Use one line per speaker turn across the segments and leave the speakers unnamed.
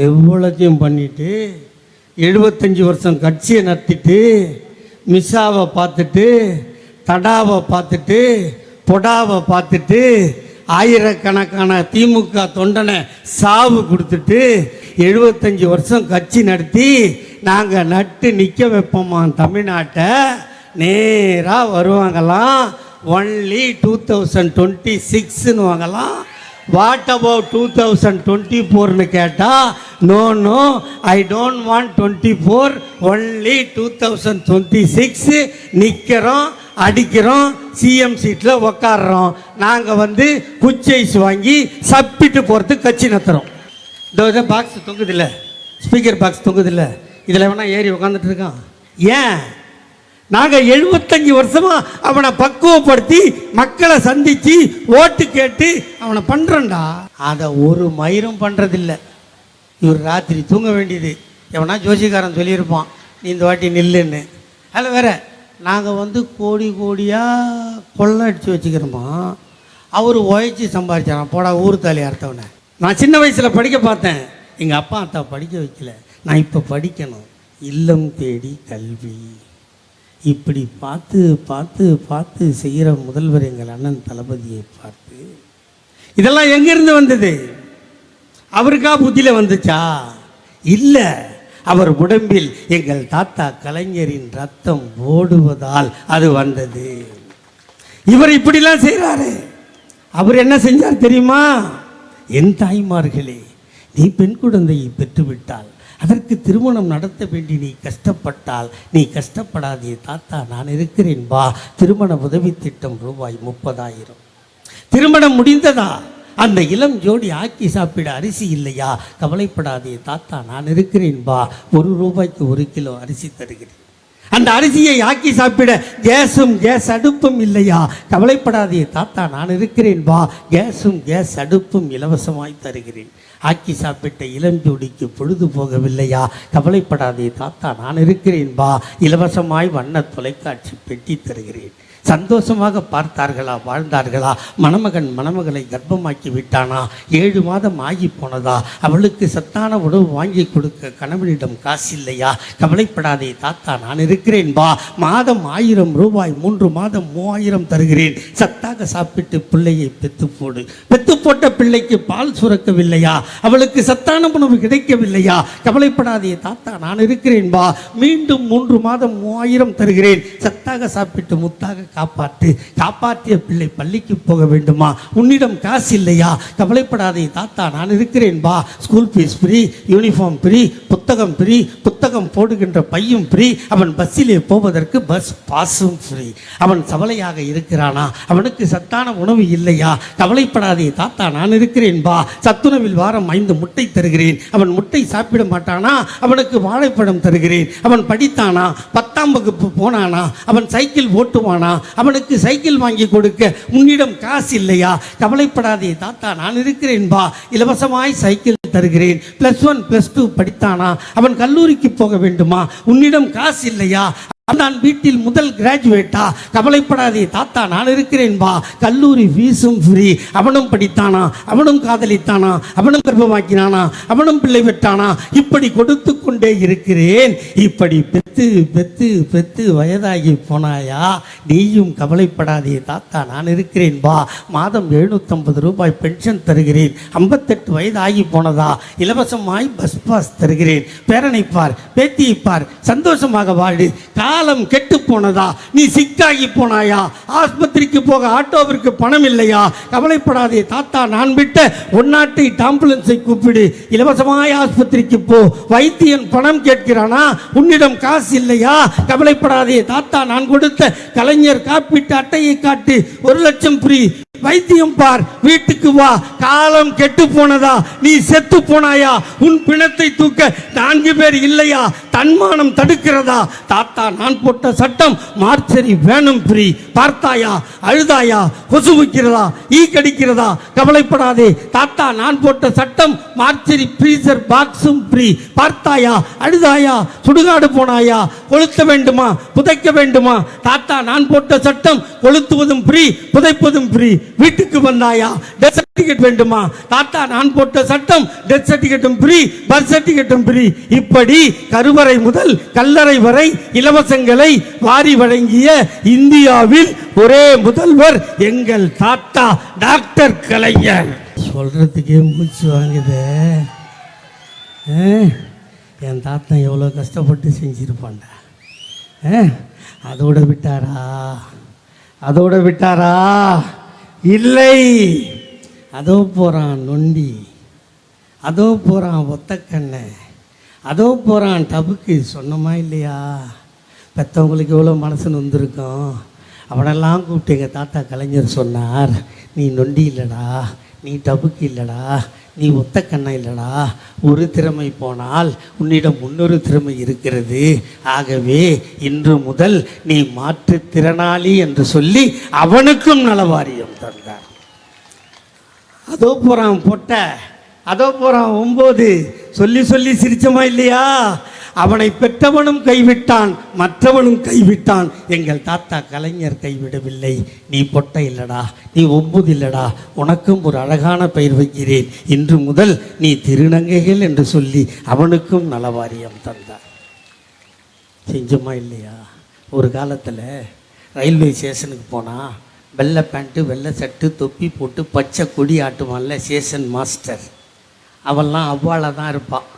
எவ்வளோத்தையும் பண்ணிட்டு 75 வருஷம் கட்சியை நடத்திட்டு மிஸ்ஸாவை பார்த்துட்டு தடாவை பார்த்துட்டு பொடாவை பார்த்துட்டு ஆயிரக்கணக்கான திமுக தொண்டனை சாவு கொடுத்துட்டு 75 வருஷம் கட்சி நடத்தி நாங்கள் நட்டு நிற்க வைப்போமா தமிழ்நாட்டை. நேராக வருவாங்களாம். ஒன்லி 2026ன்னு வாங்கலாம். வாட் அபவுட் 2024ன்னு கேட்டால் no I don't want 24, only 2026. நிற்கிறோம், அடிக்கிறோம், சிஎம் சீட்டில் உக்காடுறோம். நாங்கள் குச்சைஸ் வாங்கி சப்பிட்டு போகிறதுக்கு கட்சி நடத்துகிறோம். இந்த பாக்ஸ் தொங்குதில்ல, ஸ்பீக்கர் பாக்ஸ் தொங்குதில்ல, இதில் வேணால் ஏறி உக்காந்துட்டு இருக்கான். ஏன்? நாங்கள் 75 வருஷமா அவனை பக்குவப்படுத்தி மக்களை சந்தித்து ஓட்டு கேட்டு அவனை பண்ணுறோண்டா. அதை ஒரு மயிரும் பண்ணுறதில்லை. இவர் ராத்திரி தூங்க வேண்டியது. எவனா ஜோசிக்காரன் சொல்லியிருப்பான் நீ இந்த வாட்டி நில்லுன்னு. அதில் வேற நாங்கள் கோடி கோடியாக கொள்ளை அடித்து வச்சுக்கிறோமா. அவர் உழைச்சி சம்பாதிச்சாரான். போடா ஊர் தாலி அர்த்தவனை. நான் சின்ன வயசில் படிக்க பார்த்தேன். எங்கள் அப்பா அத்தா படிக்க வைக்கல. நான் இப்போ படிக்கணும். இல்லம் தேடி கல்வி. இப்படி பார்த்து பார்த்து பார்த்து செய்கிற முதல்வர் எங்கள் அண்ணன் தளபதியை பார்த்து இதெல்லாம் எங்கேருந்து வந்தது? அவருக்கா புத்தியில் வந்துச்சா? இல்லை, அவர் உடம்பில் எங்கள் தாத்தா கலைஞரின் ரத்தம் ஓடுவதால் அது வந்தது. இவர் இப்படிலாம் செய்கிறாரு. அவர் என்ன செஞ்சார் தெரியுமா? என் தாய்மார்களே, நீ பெண் குழந்தையை பெற்றுவிட்டால் அதற்கு திருமணம் நடத்த வேண்டி நீ கஷ்டப்பட்டால் நீ கஷ்டப்படாதே தாத்தா நான் இருக்கிறேன் வா. திருமண உதவி திட்டம் ரூபாய் 30,000. திருமணம் முடிந்ததா? அந்த இளம் ஜோடி ஆக்கி சாப்பிட அரிசி இல்லையா? கவலைப்படாதே தாத்தா நான் இருக்கிறேன் வா. 1 ரூபாய்க்கு 1 கிலோ அரிசி தருகிறேன். அந்த அரிசியை ஆக்கி சாப்பிட கேஸ் அடுப்பும் இல்லையா? கவலைப்படாதே தாத்தா நான் இருக்கிறேன் வா. கேஸ் அடுப்பும் இலவசமாய் தருகிறேன். ஆக்கி சாப்பிட்ட இளஞ்சோடிக்கு பொழுது போகவில்லையா? கவலைப்படாதே தாத்தா நான் இருக்கிறேன் வா. இலவசமாய் வண்ண தொலைக்காட்சி பெட்டி தருகிறேன். சந்தோஷமாக பார்த்தார்களா, வாழ்ந்தார்களா? மணமகன் மணமகளை கர்ப்பமாக்கி விட்டானா? 7 மாதம் ஆகி போனதா? அவளுக்கு சத்தான உணவு வாங்கி கொடுக்க கணவனிடம் காசு இல்லையா? கவலைப்படாதே தாத்தா நான் இருக்கிறேன் வா. மாதம் 1000 ரூபாய், 3 மாதம் 3000 தருகிறேன். சத்தாக சாப்பிட்டு பிள்ளையை பெத்து போடு. பெத்து போட்ட பிள்ளைக்கு பால் சுரக்கவில்லையா? அவளுக்கு சத்தான உணவு கிடைக்கவில்லையா? கவலைப்படாதே தாத்தா நான் இருக்கிறேன் வா. மீண்டும் 3 மாதம் 3000 தருகிறேன். சத்தாக சாப்பிட்டு முத்தாக காப்பாற்றிய பிள்ளை பள்ளிக்கு போக வேண்டுமா? உன்னிடம் காசு இல்லையா? கவலைப்படாதே தாத்தா நான் இருக்கிறேன் வா. School fees free, uniform free, புத்தகம் ஃப்ரீ, புத்தகம் போடுகின்ற பையும் ஃப்ரீ, அவன் பஸ்ஸிலே போவதற்கு பஸ் பாஸும் ஃப்ரீ. அவன் சவலையாக இருக்கிறானா? அவனுக்கு சத்தான உணவு இல்லையா? கவலைப்படாதே தாத்தா நான் இருக்கிறேன் வா. சத்துணவில் வாரம் 5 முட்டை தருகிறேன். அவன் முட்டை சாப்பிட மாட்டானா? அவனுக்கு வாழைப்பழம் தருகிறேன். அவன் படித்தானா? 10ஆம் வகுப்பு போனானா? அவன் சைக்கிள் ஓட்டுவானா? அவனுக்கு சைக்கிள் வாங்கி கொடுக்க உன்னிடம் காசு இல்லையா? கவலைப்படாதே தாத்தா நான் இருக்கிறேன் வா. இலவசமாய் சைக்கிள் தருகிறேன். +1 +2 படித்தானா? அவன் கல்லூரிக்கு போக வேண்டுமா? உன்னிடம் காசு இல்லையா? நான் வீட்டில் முதல் கிராஜுவேட்டா? கவலைப்படாதே தாத்தா நான் இருக்கிறேன் வா. கல்லூரி ஃபீஸும் ஃப்ரீ. அவனும் படித்தானா? அவனும் காதலித்தானா? அவனும் கர்ப்பமாக்கினானா? அவனும் பிள்ளை பெற்றானா? இப்படி கொடுத்து கொண்டே இருக்கிறேன். இப்படி பெத்து பெத்து பெத்து வயதாகி போனாயா? நீயும் கவலைப்படாதே தாத்தா நான் இருக்கிறேன் வா. மாதம் 750 ரூபாய் பென்ஷன் தருகிறேன். 58 வயது ஆகி போனதா? இலவசமாய் பஸ் பாஸ் தருகிறேன். பேரனை பார், பேத்தியை பார், சந்தோஷமாக வாழு. காலம் கெட்டு போனதா? நீ சிக்காகி போனாயா? ஆஸ்பத்திரிக்கு போக ஆட்டோவிற்கு பணம் இல்லையா? கவலைப்படாதே தாத்தா நான் விட்ட 108 ஆம்புலன்ஸை கூப்பிடு. இலவசமாய் ஆஸ்பத்திரிக்கு போ. வைத்தியன் பணம் கேட்கிறானா? உன்னிடம் காசு இல்லையா? கவலைப்படாதே தாத்தா நான் கொடுத்த கலைஞர் காப்பீட்டு அட்டையை காட்டு. 1 லட்சம் ஃப்ரீ. வைத்தியம் பார், வீட்டுக்கு வா. காலம் கெட்டு போனதா? நீ செத்து போனாயா? உன் பிணத்தை தூக்க 4 பேர் இல்லையா? தன்மானம் தடுக்கிறதா? தாத்தா நான் போட்ட சட்டம் மார்ச்சரி வேணும் ஃப்ரீ. பார்த்தாயா? அழுதாயா? கொசு வைக்கிறதா? ஈ கடிக்கிறதா? கவலைப்படாதே தாத்தா நான் போட்ட சட்டம் மார்ச்சரி ஃப்ரீசர் பாக்ஸும் ஃப்ரீ. பார்த்தாயா? அழுதாயா? சுடுகாடு போனாயா? கொளுத்த வேண்டுமா? புதைக்க வேண்டுமா? தாத்தா நான் போட்ட சட்டம் கொளுத்துவதும் ஃப்ரீ, புதைப்பதும் ஃப்ரீ. வீட்டுக்கு வந்தாயா டெத் சர்டிஃபிகேட் வேண்டுமா? தாத்தா நான் போட்ட சட்டம் டெத் சர்டிஃபிகேட்டும் ஃப்ரீ, பர்த் சர்டிஃபிகேட்டும் ஃப்ரீ. இப்படி கருவறை முதல் கல்லறை வரை இலவசங்களை வாரி வழங்கிய இந்தியாவில் ஒரே முதல்வர் எங்கள் தாத்தா டாக்டர் கலைஞர். சொல்றதுக்கே மூச்சு வாங்குது. என் தாத்தா எவ்வளோ கஷ்டப்பட்டு செஞ்சிருப்பான்டா. அதோட விட்டாரா? அதோட விட்டாரா? இல்லை. அதோ போகிறான் நொண்டி, அதோ போகிறான் ஒத்தக்கண்ணை, அதோ போகிறான் டபுக்கு. சொன்னமா இல்லையா? பெற்றவங்களுக்கு எவ்வளோ மனசுன்னு வந்திருக்கும். அவனெல்லாம் கூப்பிட்டு எங்கள் தாத்தா கலைஞர் சொன்னார், நீ நொண்டி இல்லைடா, நீ டபுக்கு இல்லைடா, நீ ஒத்த கண்ணா இல்லைடா. ஒரு திறமை போனால் உன்னிடம் இன்னொரு திறமை இருக்கிறது. ஆகவே இன்று முதல் நீ மாற்றுத்திறனாளி என்று சொல்லி அவனுக்கும் நலவாரியம் தந்தார். அதோ போகிறான் பொட்ட, அதோ போகிறான் 9. சொல்லி சொல்லி சிரிச்சமா இல்லையா? அவனை பெற்றவனும் கைவிட்டான், மற்றவனும் கைவிட்டான். எங்கள் தாத்தா கலைஞர் கைவிடவில்லை. நீ பொட்டை இல்லடா, நீ 9 இல்லடா, உனக்கும் ஒரு அழகான பெயர் வைக்கிறேன். இன்று முதல் நீ திருநங்கைகள் என்று சொல்லி அவனுக்கும் நலவாரியம் தந்தார். செஞ்சோமா இல்லையா? ஒரு காலத்தில் ரயில்வே ஸ்டேஷனுக்கு போனால் வெள்ளை பேண்ட்டு வெள்ளை சட்டு தொப்பி போட்டு பச்சை கொடி ஆட்டுவான்ல ஸ்டேஷன் மாஸ்டர், அவெல்லாம் அவ்வாளாக தான் இருப்பான்.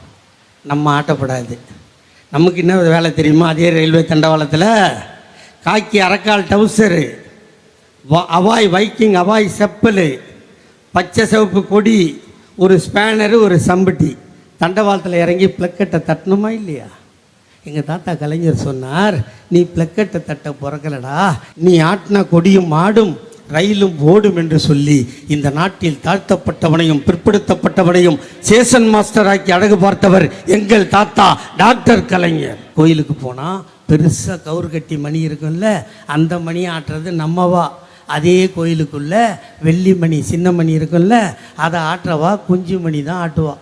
நம்ம ஆட்டப்படாது. நமக்கு என்ன வேலை தெரியுமா? அதே ரயில்வே தண்டவாளத்தில் காக்கி அரக்கால் டவுசரு, அவாய் வைக்கிங் அவாய் செப்பல், பச்சை சிவப்பு கொடி, ஒரு ஸ்பேனரு, ஒரு சம்பட்டி. தண்டவாளத்தில் இறங்கி பிளக்கெட்டை தட்டணுமா இல்லையா? எங்கள் தாத்தா கலைஞர் சொன்னார், நீ பிளக்கெட்டை தட்ட பிறக்கலடா, நீ ஆட்டின கொடியும் ஆடும் ரயிலும் ஓடும் என்று சொல்லி இந்த நாட்டில் தாழ்த்தப்பட்டவனையும் பிற்படுத்தப்பட்டவனையும் சேஷன் மாஸ்டராக்கி அழகு பார்த்தவர் எங்கள் தாத்தா டாக்டர் கலைஞர். கோயிலுக்கு போனால் பெருசாக கவுறு கட்டி மணி இருக்கும்ல, அந்த மணி ஆட்டுறது நம்மவா. அதே கோயிலுக்குள்ள வெள்ளி மணி சின்ன மணி இருக்கும்ல, அதை ஆட்டுறவா குஞ்சு மணி தான் ஆட்டுவா.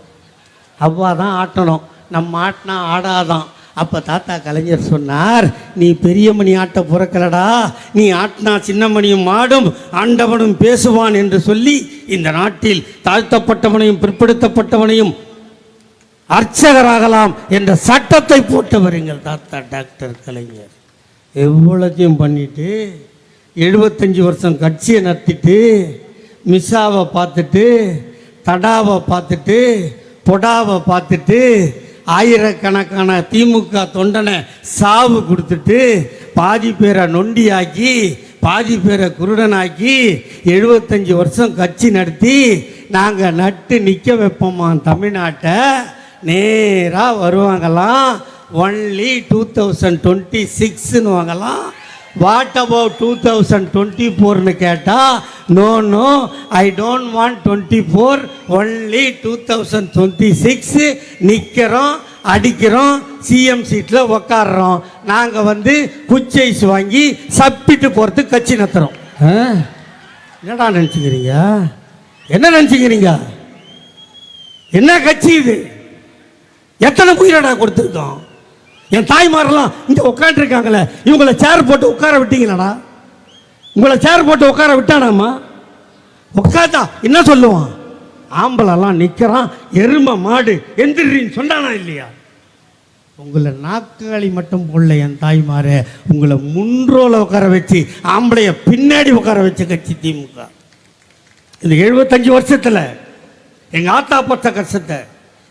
அவ்வா தான் ஆட்டணும், நம்ம ஆட்டினா ஆடாதான். அப்போ தாத்தா கலைஞர் சொன்னார், நீ பெரிய மணி ஆட்ட பிறக்கலடா, நீ ஆட்டினா சின்ன மணியும் ஆடும் ஆண்டவனும் பேசுவான் என்று சொல்லி இந்த நாட்டில் தாழ்த்தப்பட்டவனையும் பிற்படுத்தப்பட்டவனையும் அர்ச்சகராகலாம் என்ற சட்டத்தை போட்டவர் எங்கள் தாத்தா டாக்டர் கலைஞர். எவ்வளோத்தையும் பண்ணிட்டு 75 வருஷம் கட்சியை நடத்திட்டு மிஸ்ஸாவை பார்த்துட்டு தடாவை பார்த்துட்டு பொடாவை பார்த்துட்டு ஆயிரக்கணக்கான திமுக தொண்டனை சாவு கொடுத்துட்டு பாதி பேரை நொண்டியாக்கி பாதி பேரை குருடனாக்கி 75 வருஷம் கட்சி நடத்தி நாங்கள் நட்டு நிற்க வைப்போமா தமிழ்நாட்டை. நேராக வருவாங்களாம், ஒன்லி 2026ன்னு வாங்கலாம். வாட் அபவுட் 2024ன்னு கேட்டால் no no, I don't want 24, only 2026. நிற்கிறோம், அடிக்கிறோம், சிஎம் சீட்டில் உக்காடுறோம். நாங்கள் குச்சைஸ் வாங்கி சப்பிட்டு போகிறதுக்கு கட்சி நடத்துகிறோம். என்னடா நினச்சிக்கிறீங்க? என்ன நினச்சிக்கிறீங்க? என்ன கட்சி இது? எத்தனை உயிரடா கொடுத்துருக்கோம்? என் தாய்மாரெல்லாம் இங்கே உட்காந்துருக்காங்களே, இவங்களை சேர் போட்டு உட்கார விட்டீங்களடா? உங்களை சேர் போட்டு உட்கார விட்டானாம்மா? உட்காந்தா என்ன சொல்லுவான்? ஆம்பளெல்லாம் நிற்கிறான், எருமை மாடு எந்திரின்னு சொன்னானா இல்லையா? உங்களை நாக்காளி மட்டும் போடல என் தாய்மாரே, உங்களை முன்றோல உட்கார வச்சு ஆம்பளைய பின்னாடி உட்கார வச்ச கட்சி திமுக. இந்த 75 வருஷத்தில் எங்கள் ஆத்தா பட்ட கஷ்டத்தை,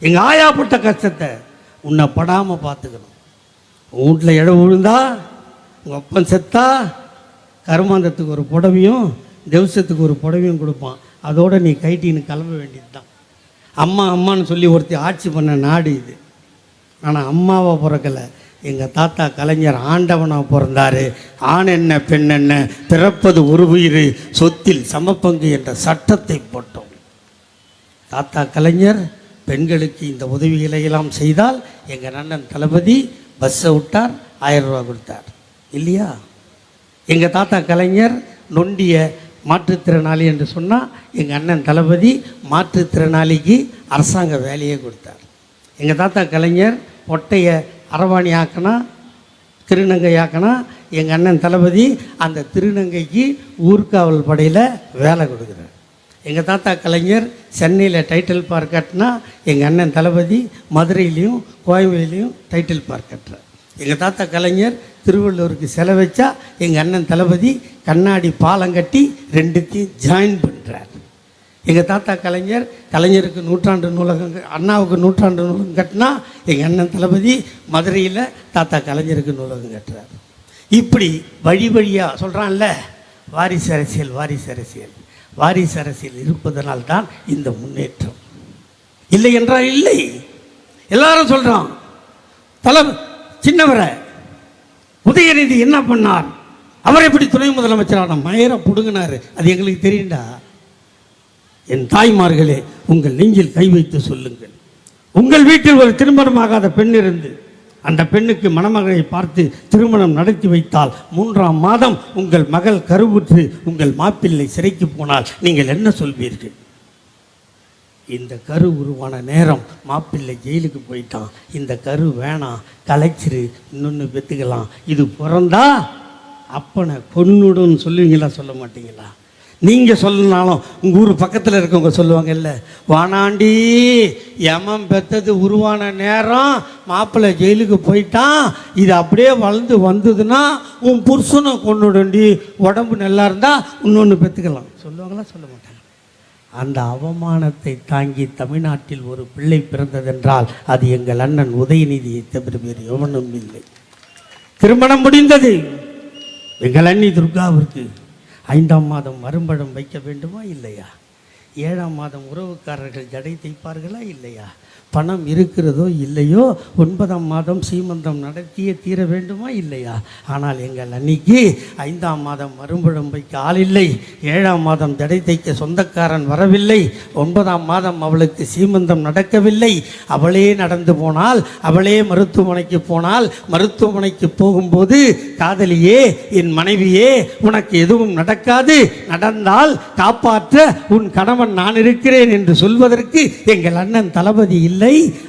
எங்கள் ஆயா பட்ட கஷ்டத்தை உன்னை படாமல் பார்த்துக்கணும். உன் வீட்டில் இடம் விழுந்தா, உங்கள் அப்பன் செத்தா கருமாந்தத்துக்கு ஒரு புடவையும் தெவசத்துக்கு ஒரு புடவையும் கொடுப்பான். அதோடு நீ கைட்டின்னு கிளம்ப வேண்டியது தான். அம்மா அம்மான்னு சொல்லி ஒருத்தி ஆட்சி பண்ண நாடு இது. ஆனால் அம்மாவை பிறக்கலை. எங்கள் தாத்தா கலைஞர் ஆண்டவனாக பிறந்தார். ஆண் என்ன பெண் என்ன, பிறப்பது ஒரு உயிர், சொத்தில் சமப்பங்கு என்ற சட்டத்தை போட்டோம். தாத்தா கலைஞர் பெண்களுக்கு இந்த உதவிகளை எல்லாம் செய்தால் எங்கள் அண்ணன் தளபதி பஸ்ஸை விட்டார், 1000 ரூபா கொடுத்தார் இல்லையா? எங்கள் தாத்தா கலைஞர் நொண்டிய மாற்றுத்திறனாளி என்று சொன்னால் எங்கள் அண்ணன் தளபதி மாற்றுத்திறனாளிக்கு அரசாங்க வேலையை கொடுத்தார். எங்கள் தாத்தா கலைஞர் பொட்டைய அரவாணி ஆக்கினா, திருநங்கை ஆக்கினா எங்கள் அண்ணன் தளபதி அந்த திருநங்கைக்கு ஊர்காவல் படையில் வேலை கொடுக்குறார். எங்கள் தாத்தா கலைஞர் சென்னையில் டைட்டில் பார்க் கட்டினா எங்கள் அண்ணன் தளபதி மதுரையிலையும் கோயம்பேலையும் டைட்டில் பார்க் கட்டுறார். எங்கள் தாத்தா கலைஞர் திருவள்ளூருக்கு செலவு வச்சா எங்கள் அண்ணன் தளபதி கண்ணாடி பாலம் கட்டி ரெண்டுத்தையும் ஜாயின் பண்ணுறார். எங்கள் தாத்தா கலைஞருக்கு நூற்றாண்டு நூலகம், அண்ணாவுக்கு நூற்றாண்டு நூலகம் கட்டினா எங்கள் அண்ணன் தளபதி மதுரையில் தாத்தா கலைஞருக்கு நூலகம் கட்டுறார். இப்படி வழி வழியாக சொல்கிறான்ல, வாரிசு அரசியல் வாரிசு அரசியல் வாரிசு அரசியல் இருப்பதனால்தான் இந்த முன்னேற்றம். இல்லை என்றால் இல்லை. எல்லாரும் சொல்கிறான் சின்னவரை உதயநிதி என்ன பண்ணார், அவர் எப்படி துணை முதலமைச்சரான மயரை பிடுங்கினார், அது எங்களுக்கு தெரியுண்டா. என் தாய்மார்களே, உங்கள் நெஞ்சில் கை வைத்து சொல்லுங்கள். உங்கள் வீட்டில் ஒரு திருமணமாகாத பெண் இருந்து அந்த பெண்ணுக்கு மணமகனை பார்த்து திருமணம் நடத்தி வைத்தால் 3ஆம் மாதம் உங்கள் மகள் கருவுற்று உங்கள் மாப்பிள்ளை சிறைக்கு போனால் நீங்கள் என்ன சொல்வீர்கள்? இந்த கரு உருவான நேரம் மாப்பிள்ளை ஜெயிலுக்கு போயிட்டான், இந்த கரு வேணாம், கலைச்சிரு, இன்னொன்று பெற்றுக்கலாம், இது பிறந்தா அப்பனை கொன்னுடுன்னு சொல்லுவீங்களா சொல்ல மாட்டீங்களா? நீங்கள் சொல்லனாலும் உங்கள் ஊர் பக்கத்தில் இருக்கவங்க சொல்லுவாங்க, இல்லை வானாண்டி யமன் பெற்றது உருவான நேரம் மாப்பிள்ளை ஜெயிலுக்கு போயிட்டான், இது அப்படியே வளர்ந்து வந்ததுன்னா உன் புருஷனை கொன்னுடண்டி, உடம்பு நல்லா இருந்தால் இன்னொன்று பெற்றுக்கலாம் சொல்லுவாங்களா சொல்ல மாட்டாங்க. அந்த அவமானத்தை தாங்கி தமிழ்நாட்டில் ஒரு பிள்ளை பிறந்ததென்றால் அது எங்கள் அண்ணன் உதயநிதியை தவிர வேறு எவனும் இல்லை. திருமணம் முடிந்தது. எங்கள் அண்ணி துர்காவிற்கு 5ஆம் மாதம் மறுபடம் வைக்க வேண்டுமா இல்லையா? 7ஆம் மாதம் உறவுக்காரர்கள் ஜடை தைப்பார்களா இல்லையா? பணம் இருக்கிறதோ இல்லையோ 9ஆம் மாதம் சீமந்தம் நடத்தியே தீர வேண்டுமா இல்லையா? ஆனால் எங்கள் அன்னைக்கு 5ஆம் மாதம் மறுபடம் வைக்க ஆள் இல்லை, 7ஆம் மாதம் ஜடை தைக்க சொந்தக்காரன் வரவில்லை, 9ஆம் மாதம் அவளுக்கு சீமந்தம் நடக்கவில்லை. அவளே நடந்து போனால், அவளே மருத்துவமனைக்கு போனால், மருத்துவமனைக்கு போகும்போது காதலியே, என் மனைவியே, உனக்கு எதுவும் நடக்காது, நடந்தால் காப்பாற்ற உன் கணவன் நான் இருக்கிறேன் என்று சொல்வதற்கு எங்கள் அண்ணன் தளபதி இல்லை.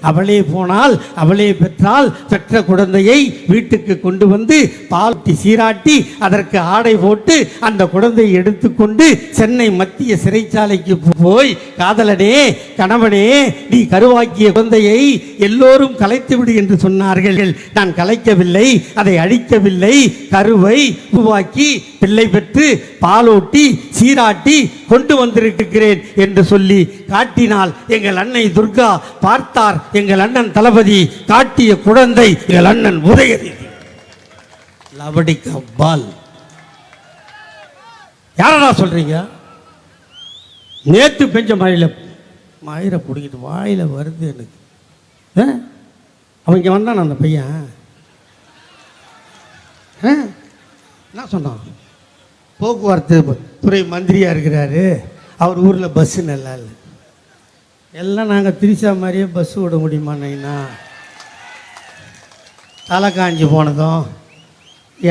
அவளே போனால், அவளே பெற்றால், பெற்ற குழந்தையை வீட்டுக்கு கொண்டு வந்து பால்ட்டி சீராட்டி அதற்கு ஆடை போட்டு அந்த குழந்தையை எடுத்துக்கொண்டு சென்னை மத்திய சிறைச்சாலைக்கு போய், காதலனே, கணவனே, நீ கருவாக்கிய குழந்தையை எல்லோரும் கலைத்து விடு என்று சொன்னார்கள். நான் கலைக்கவில்லை, அதை அழிக்கவில்லை, கருவை உருவாக்கி பிள்ளை பெற்று பாலோட்டி சீராட்டி கொண்டு வந்திருக்கிறேன் என்று சொல்லி காட்டினால் எங்கள் அன்னை துர்கா பார்த்தார். எங்கள் அண்ணன் தளபதி காட்டிய குழந்தை எங்கள் அண்ணன் உதயநிதி. லவடிக்கா பால். யாரடா சொல்றீங்க? நேற்று பெஞ்ச மயிரை பிடிக்கிட்டு வாயில வருது எனக்கு. அவங்க வந்தான் அந்த பையன் என்ன சொன்னான்? போக்குவரத்து துறை மந்திரியாக இருக்கிறாரு, அவர் ஊரில் பஸ்ஸு நல்லா இல்லை. எல்லாம் நாங்கள் திரிசா மாதிரியே பஸ்ஸு விட முடியுமா? நைனா தலை காஞ்சி போனதும்,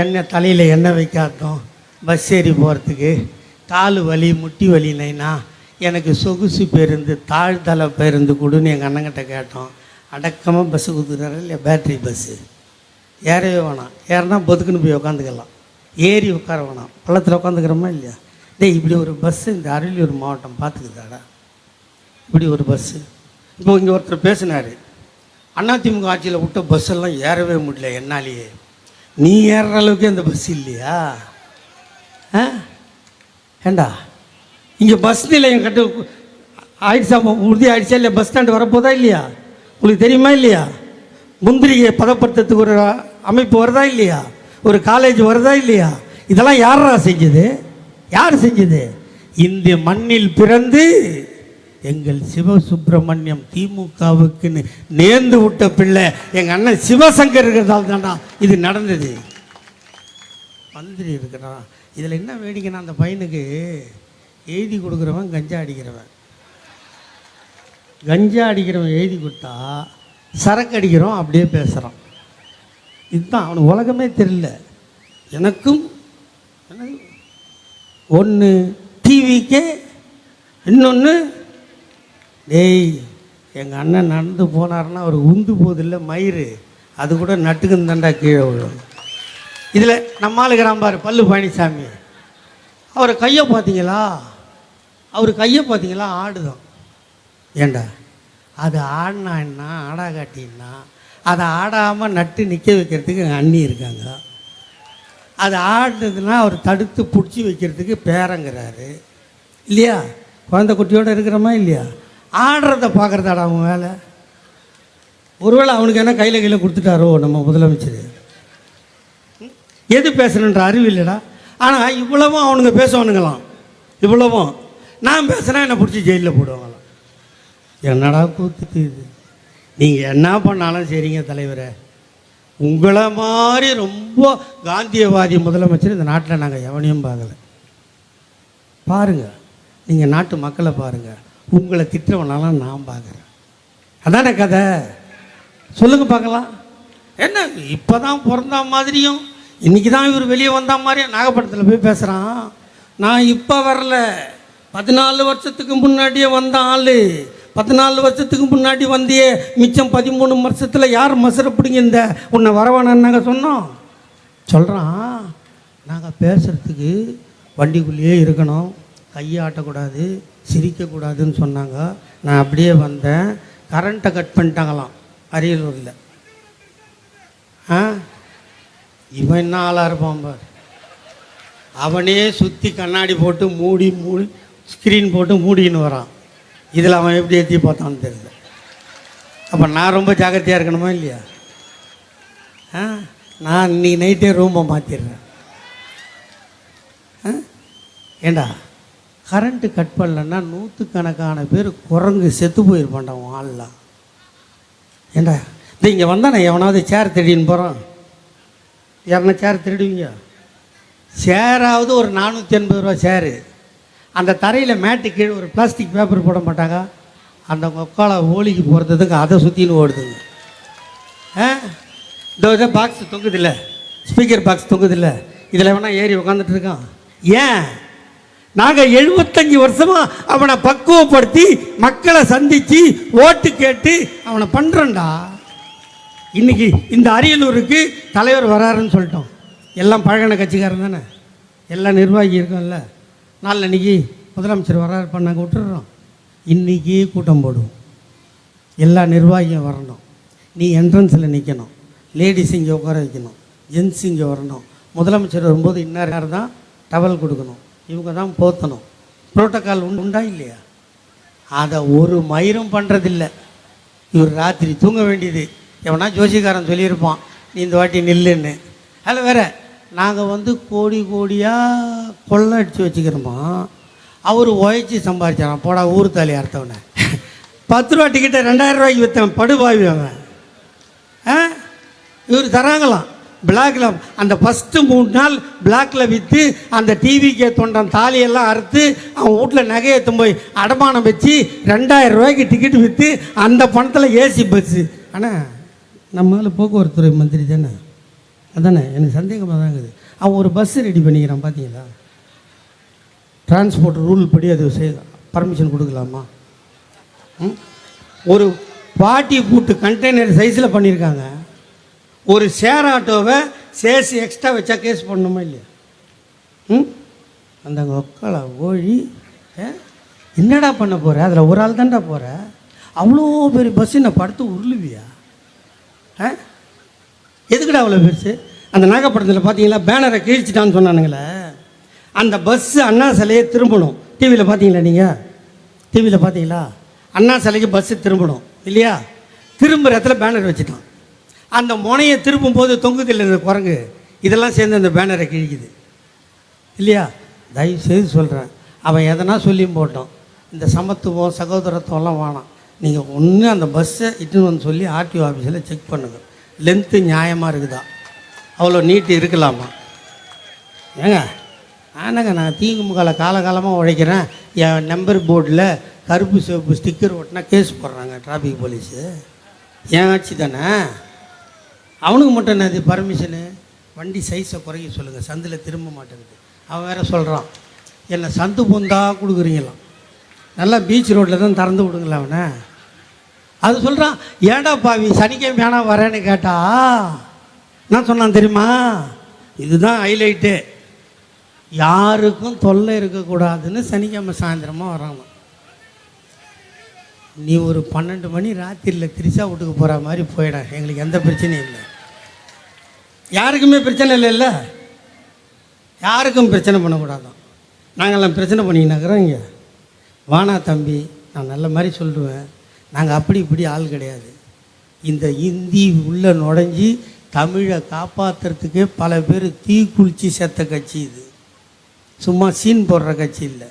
எண்ணெய் தலையில் எண்ணெய் வைக்காததும், பஸ் ஏறி போகிறதுக்கு காலு வலி முட்டி வலி. நைனா எனக்கு சொகுசு பேருந்து தாழ்தள பேருந்து கொடுன்னு எங்கள் அண்ணங்கிட்ட கேட்டோம். அடக்கமாக பஸ்ஸு கொடுத்துக்கிறாரு இல்லையா? பேட்ரி பஸ்ஸு ஏறவே வேணாம், ஏறினா பொதுக்குன்னு போய் உட்காந்துக்கலாம், ஏறி உட்கார வேணாம், பள்ளத்தில் உட்காந்துக்கிறோமா இல்லையா? டேய், இப்படி ஒரு பஸ்ஸு இந்த அரியலூர் மாவட்டம் பார்த்துக்குதாடா, இப்படி ஒரு பஸ்ஸு. இப்போ இங்கே ஒருத்தர் பேசினார், அதிமுக ஆட்சியில் விட்ட பஸ்ஸெல்லாம் ஏறவே முடியல என்னாலேயே. நீ ஏறுற அளவுக்கு அந்த பஸ் இல்லையா? ஏண்டா இங்கே பஸ் நிலையம் கட்டு ஆயிடுச்சா, உறுதி ஆயிடுச்சா இல்லையா? பஸ் ஸ்டாண்டு வரப்போதா இல்லையா? உங்களுக்கு தெரியுமா இல்லையா? முந்திரியை பதப்படுத்துறதுக்கு ஒரு அமைப்பு வருதா இல்லையா? ஒரு காலேஜ் வருதா இல்லையா? இதெல்லாம் யாரா செஞ்சது? யார் செஞ்சது? இந்த மண்ணில் பிறந்து எங்கள் சிவசுப்பிரமணியம் திமுகவுக்குன்னு நேர்ந்து விட்ட பிள்ளை எங்கள் அண்ணன் சிவசங்கர் இருக்கிறதால் தான்டா இது நடந்தது. மந்திரி இருக்கிறான். இதில் என்ன வேடிக்கைன்னா, அந்த பையனுக்கு எழுதி கொடுக்குறவன் கஞ்சா அடிக்கிறவன், கஞ்சா அடிக்கிறவன் எழுதி கொடுத்தா சரக்கு அடிக்கிறோம் அப்படியே பேசுகிறான். இதுதான் அவனுக்கு உலகமே தெரியல. எனக்கும் ஒன்று டிவிக்கே, இன்னொன்று டேய் எங்கள் அண்ணன் நடந்து போனார்னா அவர் உந்து போதில்லை மயிறு, அது கூட நட்டுக்குன்னு தாண்டா கீழே விழும். இதில் நம்ம ஆளுகிறான் பாரு பல்லு பழனிசாமி, அவர் கையை பார்த்தீங்களா? அவர் கையை பார்த்தீங்களா? ஆடுதான். ஏண்டா அது ஆடினா என்ன, ஆடா காட்டின்னா அதை ஆடாமல் நட்டு நிற்க வைக்கிறதுக்கு எங்கள் அண்ணி இருக்காங்க. அது ஆடுனதுன்னா அவர் தடுத்து பிடிச்சி வைக்கிறதுக்கு பேரங்கிறாரு இல்லையா? குழந்தை குட்டியோடு இருக்கிறோமா இல்லையா? ஆடுறத பார்க்குறதாடா அவன் வேலை. ஒருவேளை அவனுக்கு என்ன கையில் கொடுத்துட்டாரோ நம்ம முதலமைச்சர்? எது பேசணுன்ற அறிவு இல்லைடா. ஆனால் இவ்வளவும் அவனுங்க பேசுவானுங்களாம். இவ்வளவும் நான் பேசுனா என்னை பிடிச்சி ஜெயிலில் போடுவாங்களாம். என்னடா கூத்துட்டு இது? நீங்கள் என்ன பண்ணாலும் சரிங்க தலைவரை, உங்களை மாதிரி ரொம்ப காந்தியவாதி முதலமைச்சர் இந்த நாட்டில் நாங்கள் எவனையும் பார்க்கலை. பாருங்கள், நீங்கள் நாட்டு மக்களை பாருங்கள், உங்களை திட்டவனாலாம் நான் பார்க்குறேன். அதானே கதை. சொல்லுங்கள் பார்க்கலாம். என்ன இப்போ தான் பிறந்த மாதிரியும் இன்றைக்கி தான் இவர் வெளியே வந்த மாதிரியும் நாகப்பட்டினத்தில் போய் பேசுகிறான். நான் இப்போ வரல, 14 வருஷத்துக்கு முன்னாடியே வந்த ஆள். 14 வருஷத்துக்கு முன்னாடி வந்தியே, மிச்சம் 13 வருஷத்தில் யார் மசரப்பிடிங்க இந்த உன்னை வரவானான்னு நாங்கள் சொன்னோம். சொல்கிறான், நாங்கள் பேசுகிறதுக்கு வண்டிக்குள்ளேயே இருக்கணும், கையை ஆட்டக்கூடாது, சிரிக்கக்கூடாதுன்னு சொன்னாங்க. நான் அப்படியே வந்தேன். கரண்ட்டை கட் பண்ணிட்டாங்களாம் அரியலூரில். இவன் என்ன ஆளாக இருப்பான் பார். அவனே சுற்றி கண்ணாடி போட்டு மூடி ஸ்க்ரீன் போட்டு மூடின்னு வரான். இதில் அவன் எப்படி ஏற்றி பார்த்தான்னு தெரியல. அப்போ நான் ரொம்ப ஜாக்கிரதையாக இருக்கணுமா இல்லையா? நான் இன்னைக்கு நைட்டே ரூமை மாற்றிடுறேன். ஏண்டா கரண்ட்டு கட் பண்ணலன்னா 100கணக்கான பேர் குரங்கு செத்து போயிருப்பான்டா அவன் ஆள்லாம். ஏண்டா இந்த இங்கே வந்தால் நான் எவனாவது சேர் திருடின்னு போகிறான். யாருன்னா சேர் திருடுவீங்க? சேராவது ஒரு 480 ரூபா சேரு. அந்த தரையில் மேட்டு கீழே ஒரு பிளாஸ்டிக் பேப்பர் போட மாட்டாங்க. அந்த மொக்கால ஓலிக்கு போகிறதுக்கு அதை சுற்றின்னு ஓடுதுங்க. இந்த பாக்ஸ் தொங்குதில்ல, ஸ்பீக்கர் பாக்ஸ் தொங்குதில்ல, இதில் வேணால் ஏறி உட்காந்துட்டு இருக்கான். ஏன்? நாங்கள் 75 வருஷமாக அவனை பக்குவப்படுத்தி மக்களை சந்தித்து ஓட்டு கேட்டு அவனை பண்ணுறோண்டா. இன்றைக்கி இந்த அரியலூருக்கு தலைவர் வராருன்னு சொல்லிட்டோம். எல்லாம் பழகின கட்சிக்காரன் தானே, எல்லாம் நிர்வாகி இருக்கோம்ல. நாளில் இன்றைக்கி முதலமைச்சர் வராரு பண்ணாங்க விட்டுடுறோம். இன்றைக்கி கூட்டம் போடுவோம், எல்லா நிர்வாகியும் வரணும். நீ என்ட்ரன்ஸில் நிற்கணும், லேடிஸ் இங்கே உட்கார வைக்கணும், ஜென்ஸ் இங்கே வரணும். முதலமைச்சர் வரும்போது இன்னார் தான் டவல் கொடுக்கணும், இவங்க தான் போத்தணும். புரோட்டோக்கால் உண்டா இல்லையா? அதை ஒரு மயிரும் பண்ணுறதில்லை. இவர் ராத்திரி தூங்க வேண்டியது. எவனா ஜோசிக்காரன் சொல்லியிருப்பான் நீ இந்த வாட்டி நில்லுன்னு. அதில் வேறு நாங்கள் கோடி கோடியாக கொள்ளை அடித்து வச்சுக்கிறோமா. அவர் உழைச்சி சம்பாதிச்சாரான். போடா ஊர் தாலி அறுத்தவனை 10 ரூபா டிக்கெட்டை 2000 ரூபாய்க்கு விற்றவன் படுபாவி அவன். இவர் தராங்களாம் பிளாக்ல. அந்த ஃபஸ்ட்டு 3 நாள் பிளாக்ல விற்று அந்த டிவிக்கே தொண்டன் தாலியெல்லாம் அறுத்து அவன் வீட்டில் நகையை போய் அடமானம் வச்சு 2000 ரூபாய்க்கு டிக்கெட்டு விற்று அந்த பணத்தில் ஏசி பஸ்ஸு. ஆனால் நம்மளால போக்குவரத்து துறை மந்திரி தானே, அதானே? எனக்கு சந்தேகமாக தான் இருக்குது. அவன் ஒரு பஸ்ஸு ரெடி பண்ணிக்கிறான் பார்த்தீங்களா? டிரான்ஸ்போர்ட் ரூல் படி அது பர்மிஷன் கொடுக்கலாமா? ஒரு பாட்டி கூட்டு கண்டெய்னர் சைஸில் பண்ணியிருக்காங்க. ஒரு ஷேர் ஆட்டோவை சேர்த்து எக்ஸ்ட்ரா வச்சா கேஸ் பண்ணணுமா இல்லையா? அந்த ஒக்கலை ஓழி என்னடா பண்ண போகிற? அதில் ஒரு ஆள் தான்டா போகிற. அவ்வளோ பெரிய பஸ்ஸு நான் படுத்து உருளுவியா? எதுக்குடா அவ்வளோ பெருசு? அந்த நாகப்பட்டினத்தில் பார்த்தீங்களா பேனரை கிழிச்சிட்டான்னு சொன்னானுங்களே, அந்த பஸ்ஸு அண்ணா சிலையை திரும்பணும். டிவியில் பார்த்தீங்களா? நீங்கள் டிவியில் பார்த்தீங்களா? அண்ணா சிலைக்கு பஸ்ஸு திரும்பணும் இல்லையா? திரும்புகிற இடத்துல பேனர் வச்சுட்டான். அந்த முனையை திரும்பும்போது தொங்குதில்லை இந்த குரங்கு, இதெல்லாம் சேர்ந்து அந்த பேனரை கிழிக்குது இல்லையா? தயவு செய்து சொல்கிறேன், அவன் எதனா சொல்லியும் போட்டோம். இந்த சமத்துவம் சகோதரத்துவம்லாம் வேணாம். நீங்கள் ஒன்று அந்த பஸ்ஸை இட்டுன்னு வந்து சொல்லி ஆர்டிஓ ஆஃபீஸில் செக் பண்ணுங்கள். லென்த்து நியாயமாக இருக்குதா? அவ்வளோ நீட்டு இருக்கலாமா? ஏங்க ஆனாங்க நான் திமுகல காலகாலமாக உழைக்கிறேன். என் நம்பர் போர்டில் கருப்பு சிவப்பு ஸ்டிக்கர் ஓட்டினா கேஸ் போடுறாங்க டிராஃபிக் போலீஸு. ஏன் ஆச்சு தானே? அவனுக்கு மட்டும் என்னது பர்மிஷனு? வண்டி சைஸை குறைக்க சொல்லுங்கள், சந்தில் திரும்ப மாட்டேங்குது. அவன் வேறு சொல்கிறான் என்னை சந்து பொந்தா கொடுக்குறீங்களாம், நல்லா பீச் ரோட்டில் தான் திறந்து விடுங்களா அவனை. அது சொல்கிறான். ஏடா பாவி சனிக்கிழமை வேணா வரேன்னு கேட்டா நான் சொன்னான் தெரியுமா? இதுதான் ஹைலைட்டே. யாருக்கும் தொல்லை இருக்கக்கூடாதுன்னு சனிக்கிழமை சாயந்தரமாக வராங்க. நீ ஒரு 12 மணி ராத்திரியில் திரிசா வீட்டுக்கு போகிற மாதிரி போயிட, எங்களுக்கு எந்த பிரச்சனையும் இல்லை. யாருக்குமே பிரச்சனை இல்லைல்ல, யாருக்கும் பிரச்சனை பண்ணக்கூடாதான். நாங்கள்லாம் பிரச்சனை பண்ணிக்கினாக்கிறோம் இங்கே. வானா தம்பி, நான் நல்ல மாதிரி சொல்லுவேன், நாங்கள் அப்படி இப்படி ஆள் கிடையாது. இந்த இந்தி உள்ளே நுழைஞ்சி தமிழை காப்பாற்றுறதுக்கே பல பேர் தீ குளித்து செத்த கட்சி இது, சும்மா சீன் போடுற கட்சி இல்லை.